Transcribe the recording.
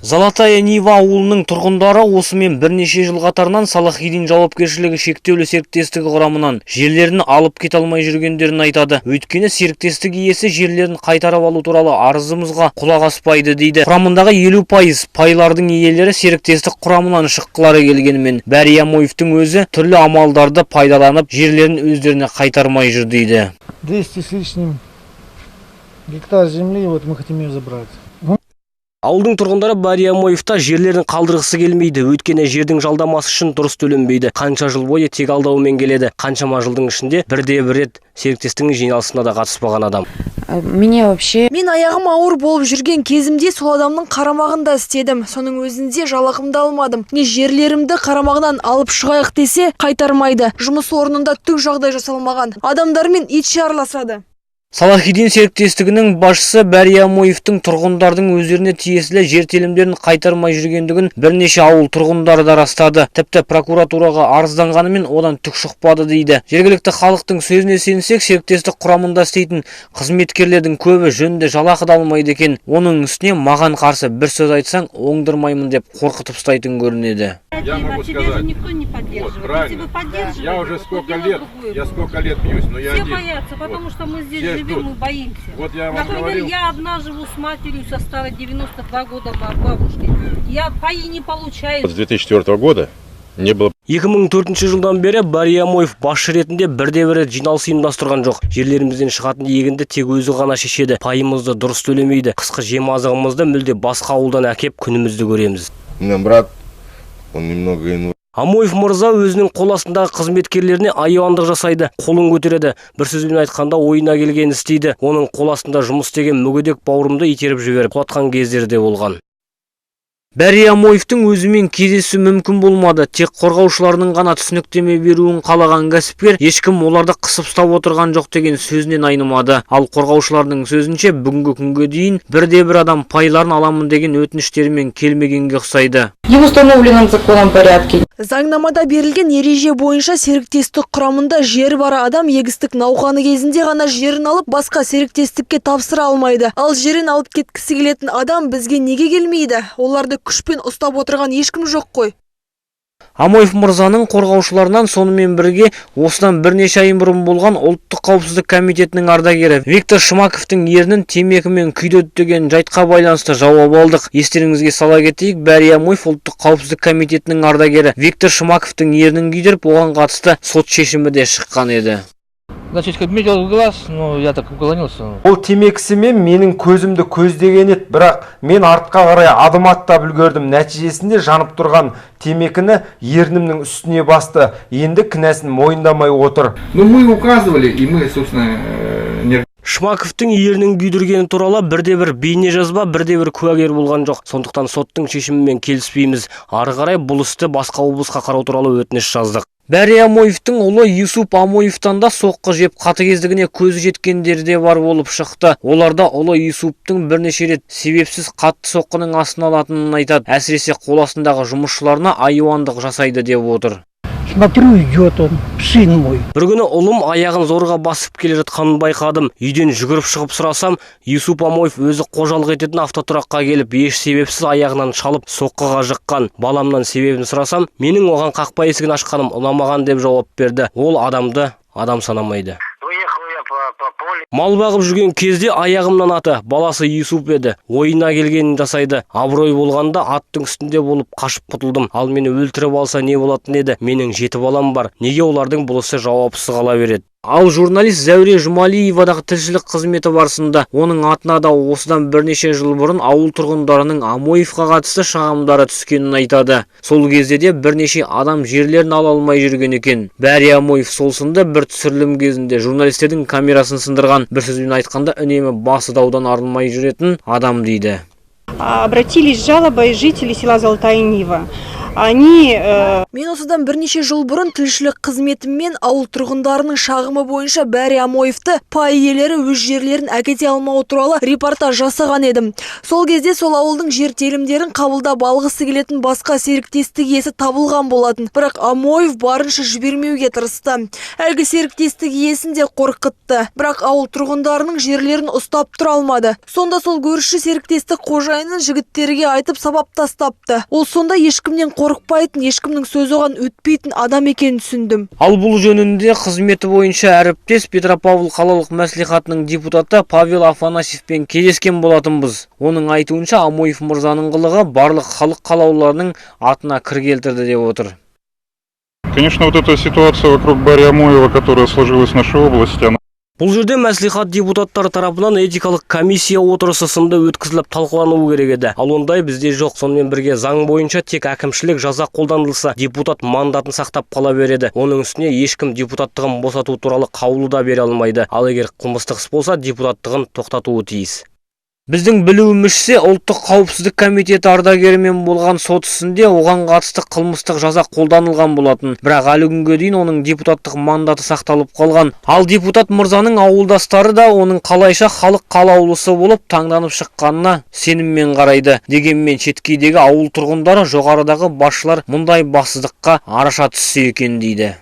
Золотая Нива ауылының тұрғындары осымен бірнеше жыл қатарынан Салахидин жауапкершілігі шектеулі серіктестігі құрамынан жерлерін алып кете алмай жүргендерін айтады. Өйткені серіктестік иесі жерлерін қайтарып алу туралы арызымызға құлақ аспайды дейді. Құрамындағы 50% пайлардың иелері серіктестік құрамынан шыққылары келгенімен, Бәрия Моевтің өзі түрлі амалдарды пайдаланып жерлерін өздеріне қайтармай жүр дейді. 200 с лишним гектар земли, вот мы хотим ее забрать. Ауылдың тұрғындары Бәрия Моевта жерлерін қалдырғысы келмейді. Өйткені жердің жалдамасы үшін дұрыс төленбейді. Қанша жыл бойы тек алдаумен келеді. Қаншама жылдың ішінде бірде-бір рет серіктестіктің жиналысына да қатыспаған адам. Мен аяғым ауыр болып жүрген кезімде сол адамның қарамағында істедім. Соның өзінде жалақымды алмадым. Не жерлерімді қарамағынан алып шығайық десе қайтармайды. Жұмыс орнында түк жағдай жасалмаған. Адамдармен итше араласады. Салахидин серіктестігінің басшысы Бәрия Моевтің тұрғындардың өздеріне тиесілі жер телімдерін қайтармай жүргендігін бірнеше ауыл тұрғындары да растады. Тіпті прокуратураға арызданғанымен одан түк шықпады дейді. Жергілікті халықтың сөзіне сенсек, серіктестік құрамында істейтін қызметкерлердің көбі жөнді жалақы да алмайды екен. Оның үстіне маған қарсы бір сөз айтсаң, оңдырмаймын деп қорқытып ұстайтын көрінеді. Я могу сказать, вот, правильно, я уже сколько лет бьюсь, но я все один. боятся, потому что мы здесь Все живем, ждут. мы боимся. Вот я вам Например, говорил. я одна живу с матерью со старой 92 года бабушки. Я паи не получаю. С 2004 года не было. 2004 жылдан бері Бәрия Моев басшы ретінде бірде-бір жиналыс ұйымдастырған жоқ. Жерлерімізден шығатын егінді тек өзі ғана шешеді. Пайымызды дұрыс төлемейді. Қысқы жем азығымызды мүлде басқа ауылдан әкеп күнімізді көреміз. Мой брат, он немного Амоев мырза өзінің қол астындағы қызметкерлеріне айуандық жасайды, қолын көтереді. Бір сөзбен айтқанда ойына келген істейді. Оның қол астында жұмыс істеген мүгедек бауырымды итеріп жіберіп құлатқан кездері де болған. Бәрия Моевтің өзімен кездесу мүмкін болмады. Тек қорғаушыларының ғана түсініктеме беруін қалаған кәсіпкер ешкім оларды қысып ұстап отырған жоқ деген сөзінен айнымады. Ал қорғаушылардың сөзінше бүгінгі күнге дейін бірде-бір адам пайларын аламын деген өтініштерімен келмегенге ұқсайды. В установленном законом порядке. Заңнамада берілген ереже бойынша серіктестік құрамында жер бар адам егістік науқаны кезінде ғана жерін алып, басқа серіктестікке тапсыра алмайды. Ал жерін алып кеткісі келетін адам бізге неге келмейді? Оларды күшпен ұстап отырған ешкім жоқ қой. Амоев мырзаның қорғаушыларынан сонымен бірге осыдан бірнеше ай бұрын болған ұлттық қауіпсіздік комитетінің ардагері Виктор Шмаковтың ернін темекімен күйдірді деген жайтқа байланысты жауап алдық. Естеріңізге сала кетейік, Бәрия Моев ұлттық қауіпсіздік комитетінің ардагері Виктор Шмаковтың ернін күйдіріп, оған қатысты сот шешімі де шыққан еді. Значит, как метил в глаз, но я так уклонился. Ол темекісімен менің көзімді көздеген еді, бірақ мен артқа қарай адым аттап үлгердім. Нәтижесінде жанып тұрған темекіні ернімнің үстіне басты. Енді кінәсін мойындамай отыр. Ну, мы указывали, и мы, собственно, Шмаковтың ернін күйдіргені туралы бірде-бір бейне жазба, бірде-бір куәгер болған жоқ. Сондықтан соттың шешімімен келіспейміз. Ары қарай бұл істі басқа облысқа қарау туралы өтініш жаздық. Бәрия Моевтің ұлы Юсуп Амоевтан да соққы жеп қатыгездігіне көзі жеткендері де бар болып шықты. Оларда ұлы Юсуптың бірнеше рет себепсіз қатты соққының астына алатынын айтады. Әсіресе қол астындағы жұмысшыларына айуандық жасайды деп отыр. Смотрю, идет он, сын мой. Бір күні ұлым аяғын зорға басып келе жатқанын байқадым. Үйден жүгіріп шығып сұрасам, Юсуп Амоев өзі қожалық ететін автотұраққа келіп, еш себепсіз аяғынан шалып соққыға жыққан. Баламнан себебін сұрасам, менің оған қақпа есігін ашқаным ұнамаған деп жауап берді. Ол адамды адам санамайды. Мал бағып жүрген кезде аяғымнан аты, баласы Юсуп еді. Ойына келгенін жасайды. Абырой болғанда аттың үстінде болып қашып құтылдым. Ал мені өлтіріп алса не болатын еді? Менің 7 балам бар. Неге олардың бұл ісі жауапсыз қала береді? Ал журналист Зәуре Жұмалиевадағы тілшілік қызметі барысында оның атына да осыдан бірнеше жыл бұрын ауыл тұрғындарының Амоевқа қатысты шағымдары түскенін айтады. Сол кезде де бірнеше адам жерлерін ала алмай жүрген екен. Бәрия Моев сол сынды бір түсірілім кезінде журналистердің камерасын сындырған. Бір сөзбен айтқанда үнемі басы даудан арылмай жүретін адам дейді. Обратились с жалобой жители села Золотая Нива. Мен осыдан бірнеше жыл бұрын тілшілік қызметіммен ауыл тұрғындарының шағымы бойынша Бәрі Амоевты пай иелері өз жерлерін әкете алмауы туралы репортаж жасаған едім. Сол кезде сол ауылдың жер телімдерін қабылдап алғысы келетін басқа серіктестік иесі табылған болатын. Бірақ Амоев барынша жібермеуге тырысты. Әлгі серіктестік иесін де қорқытты. Бірақ ауыл тұрғындарының жерлерін ұстап тұра алмады. Сонда сол көрші серіктестік қожайынын жігіттерге айтып сабап тастапты. Ол сонда ешкімнен қорықпайтын, ешкімнің сөзі оған өтпейтін адам екенін түсіндім. Ал бұл жөнінде қызметі бойынша әріптес Петропавл қалалық мәслихатының депутаты Павел Афанасьевпен кездескен болатынбыз. Оның айтуынша Амоев мырзаның қылығы барлық халық қалаулыларының атына кір келтірді деп отыр. Конечно, вот эта ситуация вокруг Бәрі Амоева, которая сложилась в нашей области, она... Бұл жерде мәслихат депутаттары тарапынан этикалық комиссия отырысы сынды өткізіліп талқылануы керек еді. Ал ондай бізде жоқ. Сонымен бірге заң бойынша тек әкімшілік жаза қолданылса, депутат мандатын сақтап қала береді. Оның үстіне ешкім депутаттығын босату туралы қаулы да бере алмайды. Ал егер қылмыстық іс болса, депутаттығын тоқтатуы тиіс. Біздің білуімізше ұлттық қауіпсіздік комитеті ардагерімен болған сот ісінде оған қатысты қылмыстық жаза қолданылған болатын. Бірақ әлі күнге дейін оның депутаттық мандаты сақталып қалған. Ал депутат мырзаның ауылдастары да оның қалайша халық қалаулысы болып таңданып шыққанына сеніммен қарайды. Дегенмен шеткейдегі ауыл тұрғындары жоғарыдағы басшылар мұндай бассыздыққа араша түссе екен дейді.